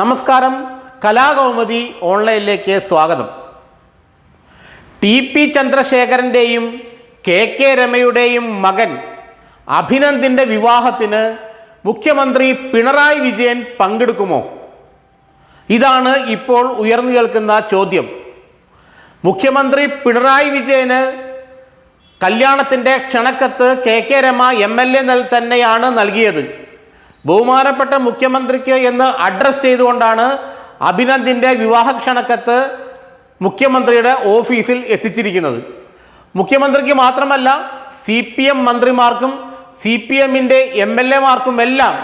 നമസ്കാരം, കലാകൗമുദി ഓൺലൈനിലേക്ക് സ്വാഗതം. TP. ചന്ദ്രശേഖരൻ്റെയും K രമയുടെയും മകൻ അഭിനന്ദിൻ്റെ വിവാഹത്തിന് മുഖ്യമന്ത്രി പിണറായി വിജയൻ പങ്കെടുക്കുമോ? ഇതാണ് ഇപ്പോൾ ഉയർന്നു കേൾക്കുന്ന ചോദ്യം. മുഖ്യമന്ത്രി പിണറായി വിജയന് കല്യാണത്തിൻ്റെ ക്ഷണക്കത്ത് കെ രമ MLA തന്നെയാണ് നൽകിയത്. ബഹുമാനപ്പെട്ട മുഖ്യമന്ത്രിക്ക് എന്ന് അഡ്രസ്സ് ചെയ്തുകൊണ്ടാണ് അഭിനന്ദിൻ്റെ വിവാഹ ക്ഷണക്കത്ത് മുഖ്യമന്ത്രിയുടെ ഓഫീസിൽ എത്തിച്ചിരിക്കുന്നത്. മുഖ്യമന്ത്രിക്ക് മാത്രമല്ല, CPM മന്ത്രിമാർക്കും CPMൻ്റെ MLAമാർക്കും എല്ലാം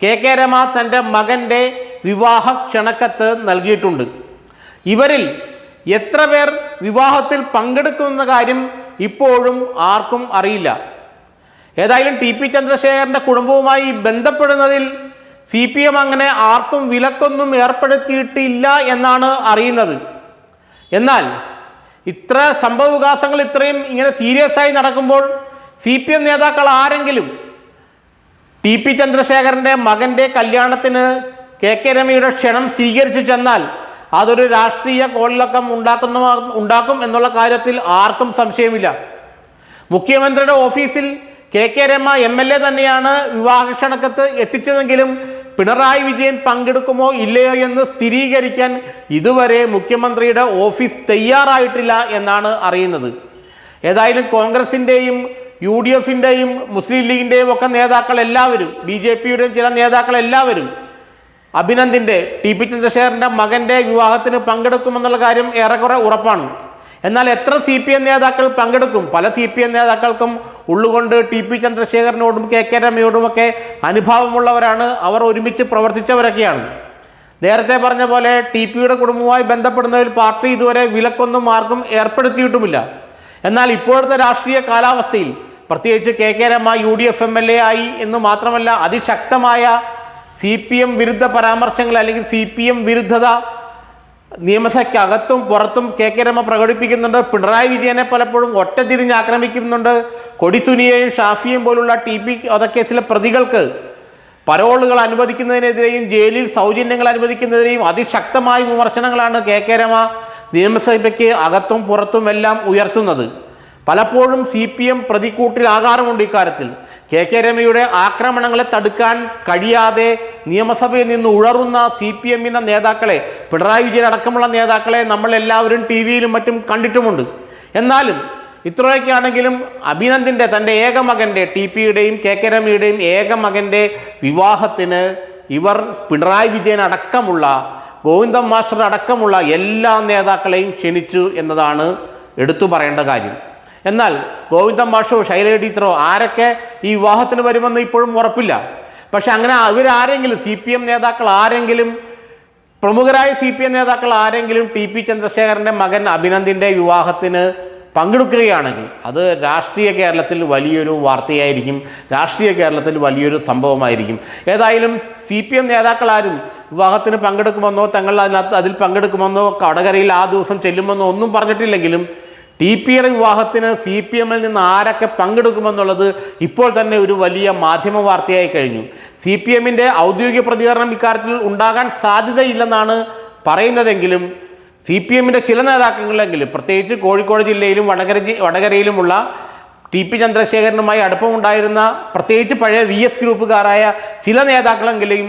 കെ രമ തൻ്റെ മകൻ്റെ വിവാഹ ക്ഷണക്കത്ത് നൽകിയിട്ടുണ്ട്. ഇവരിൽ എത്ര പേർ വിവാഹത്തിൽ പങ്കെടുക്കുന്ന കാര്യം ഇപ്പോഴും ആർക്കും അറിയില്ല. ഏതായാലും ടി.പി. ചന്ദ്രശേഖരൻ്റെ കുടുംബവുമായി ബന്ധപ്പെടുന്നതിൽ CPM അങ്ങനെ ആർക്കും വിലക്കൊന്നും ഏർപ്പെടുത്തിയിട്ടില്ല എന്നാണ് അറിയുന്നത്. എന്നാൽ ഇത്ര സംഭവവികാസങ്ങൾ ഇത്രയും ഇങ്ങനെ സീരിയസ് ആയി നടക്കുമ്പോൾ CPM നേതാക്കൾ ആരെങ്കിലും ടി.പി. ചന്ദ്രശേഖരൻ്റെ മകൻ്റെ കല്യാണത്തിന് കെ രമയുടെ ക്ഷണം സ്വീകരിച്ചു ചെന്നാൽ അതൊരു രാഷ്ട്രീയ കോളിളക്കം ഉണ്ടാക്കും എന്നുള്ള കാര്യത്തിൽ ആർക്കും സംശയമില്ല. മുഖ്യമന്ത്രിയുടെ ഓഫീസിൽ കെ രമ MLA തന്നെയാണ് വിവാഹ ക്ഷണക്കത്ത് എത്തിച്ചതെങ്കിലും പിണറായി വിജയൻ പങ്കെടുക്കുമോ ഇല്ലയോ എന്ന് സ്ഥിരീകരിക്കാൻ ഇതുവരെ മുഖ്യമന്ത്രിയുടെ ഓഫീസ് തയ്യാറായിട്ടില്ല എന്നാണ് അറിയുന്നത്. ഏതായാലും കോൺഗ്രസിൻ്റെയും UDFൻ്റെയും മുസ്ലിം ലീഗിൻ്റെയും ഒക്കെ നേതാക്കൾ എല്ലാവരും, BJPയുടെയും ചില നേതാക്കൾ എല്ലാവരും അഭിനന്ദിൻ്റെ ടി.പി. ചന്ദ്രശേഖരൻ്റെ മകൻ്റെ വിവാഹത്തിന് പങ്കെടുക്കുമെന്നുള്ള കാര്യം ഏറെക്കുറെ ഉറപ്പാണ്. എന്നാൽ എത്ര CPM നേതാക്കൾ പങ്കെടുക്കും? പല CPM നേതാക്കൾക്കും ഉള്ളുകൊണ്ട് ടി.പി. ചന്ദ്രശേഖരനോടും കെ രമയോടുമൊക്കെ അനുഭാവമുള്ളവരാണ്. അവർ ഒരുമിച്ച് പ്രവർത്തിച്ചവരൊക്കെയാണ്. നേരത്തെ പറഞ്ഞ പോലെ ടി.പിയുടെ കുടുംബവുമായി ബന്ധപ്പെടുന്നതിൽ പാർട്ടി ഇതുവരെ വിലക്കൊന്നും ആർക്കും ഏർപ്പെടുത്തിയിട്ടുമില്ല. എന്നാൽ ഇപ്പോഴത്തെ രാഷ്ട്രീയ കാലാവസ്ഥയിൽ പ്രത്യേകിച്ച് കെ രമ UDF MLA ആയി എന്ന് മാത്രമല്ല, അതിശക്തമായ CPM വിരുദ്ധ പരാമർശങ്ങൾ അല്ലെങ്കിൽ CPM വിരുദ്ധത നിയമസഭയ്ക്കകത്തും പുറത്തും കെ രമ പ്രകടിപ്പിക്കുന്നുണ്ട്. പിണറായി വിജയനെ പലപ്പോഴും ഒറ്റതിരിഞ്ഞ് ആക്രമിക്കുന്നുണ്ട്. കൊടിസുനിയെയും ഷാഫിയെയും പോലുള്ള ടി.പി. വധക്കേസിലെ പ്രതികൾക്ക് പരോളുകൾ അനുവദിക്കുന്നതിനെതിരെയും ജയിലിൽ സൗജന്യങ്ങൾ അനുവദിക്കുന്നതിനെതിരെയും അതിശക്തമായ വിമർശനങ്ങളാണ് കെ രമ നിയമസഭയ്ക്ക് അകത്തും പുറത്തുമെല്ലാം ഉയർത്തുന്നത്. പലപ്പോഴും CPM പ്രതിക്കൂട്ടിലാകാറുമുണ്ട്. ഇക്കാര്യത്തിൽ കെ രമയുടെ ആക്രമണങ്ങളെ തടുക്കാൻ കഴിയാതെ നിയമസഭയിൽ നിന്ന് ഉഴറുന്ന CPMൻ്റെ നേതാക്കളെ, പിണറായി വിജയൻ അടക്കമുള്ള നേതാക്കളെ നമ്മൾ എല്ലാവരും TV-യിലും മറ്റും കണ്ടിട്ടുമുണ്ട്. എന്നാലും ഇത്രയൊക്കെയാണെങ്കിലും അഭിനന്ദിൻ്റെ തൻ്റെ ഏക മകൻ്റെ, ടി.പിയുടെയും കെ രമയുടെയും ഏക മകൻ്റെ വിവാഹത്തിന് ഇവർ പിണറായി വിജയൻ അടക്കമുള്ള, ഗോവിന്ദൻ മാസ്റ്റർ അടക്കമുള്ള എല്ലാ നേതാക്കളെയും ക്ഷണിച്ചു എന്നതാണ് എടുത്തു പറയേണ്ട കാര്യം. എന്നാൽ ഗോവിന്ദൻ മാഷോ ശൈലജ ടീച്ചറോ ആരൊക്കെ ഈ വിവാഹത്തിന് വരുമെന്ന് ഇപ്പോഴും ഉറപ്പില്ല. പക്ഷെ അങ്ങനെ ഇവരാരെങ്കിലും CPM നേതാക്കൾ ആരെങ്കിലും, പ്രമുഖരായ CPM നേതാക്കൾ ആരെങ്കിലും ടി.പി. ചന്ദ്രശേഖരൻ്റെ മകൻ അഭിനന്ദിൻ്റെ വിവാഹത്തിന് പങ്കെടുക്കുകയാണെങ്കിൽ അത് രാഷ്ട്രീയ കേരളത്തിൽ വലിയൊരു വാർത്തയായിരിക്കും, രാഷ്ട്രീയ കേരളത്തിൽ വലിയൊരു സംഭവമായിരിക്കും. ഏതായാലും CPM നേതാക്കളാരും വിവാഹത്തിന് പങ്കെടുക്കുമെന്നോ അതിൽ പങ്കെടുക്കുമെന്നോ വടകരയിൽ ആ ദിവസം ചെല്ലുമെന്നോ ഒന്നും പറഞ്ഞിട്ടില്ലെങ്കിലും ടി.പിയുടെ വിവാഹത്തിന് CPMൽ നിന്ന് ആരൊക്കെ പങ്കെടുക്കുമെന്നുള്ളത് ഇപ്പോൾ തന്നെ ഒരു വലിയ മാധ്യമ വാർത്തയായി കഴിഞ്ഞു. CPMൻ്റെ ഔദ്യോഗിക പ്രതികരണം ഇക്കാര്യത്തിൽ ഉണ്ടാകാൻ സാധ്യതയില്ലെന്നാണ് പറയുന്നതെങ്കിലും CPMൻ്റെ ചില നേതാക്കളെങ്കിലും, പ്രത്യേകിച്ച് കോഴിക്കോട് ജില്ലയിലും വടകരയിലുമുള്ള ടി.പി. ചന്ദ്രശേഖരനുമായി അടുപ്പമുണ്ടായിരുന്ന പ്രത്യേകിച്ച് പഴയ VS ഗ്രൂപ്പുകാരായ ചില നേതാക്കളെങ്കിലും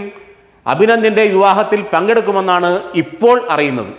അഭിനന്ദിൻ്റെ വിവാഹത്തിൽ പങ്കെടുക്കുമെന്നാണ് ഇപ്പോൾ അറിയുന്നത്.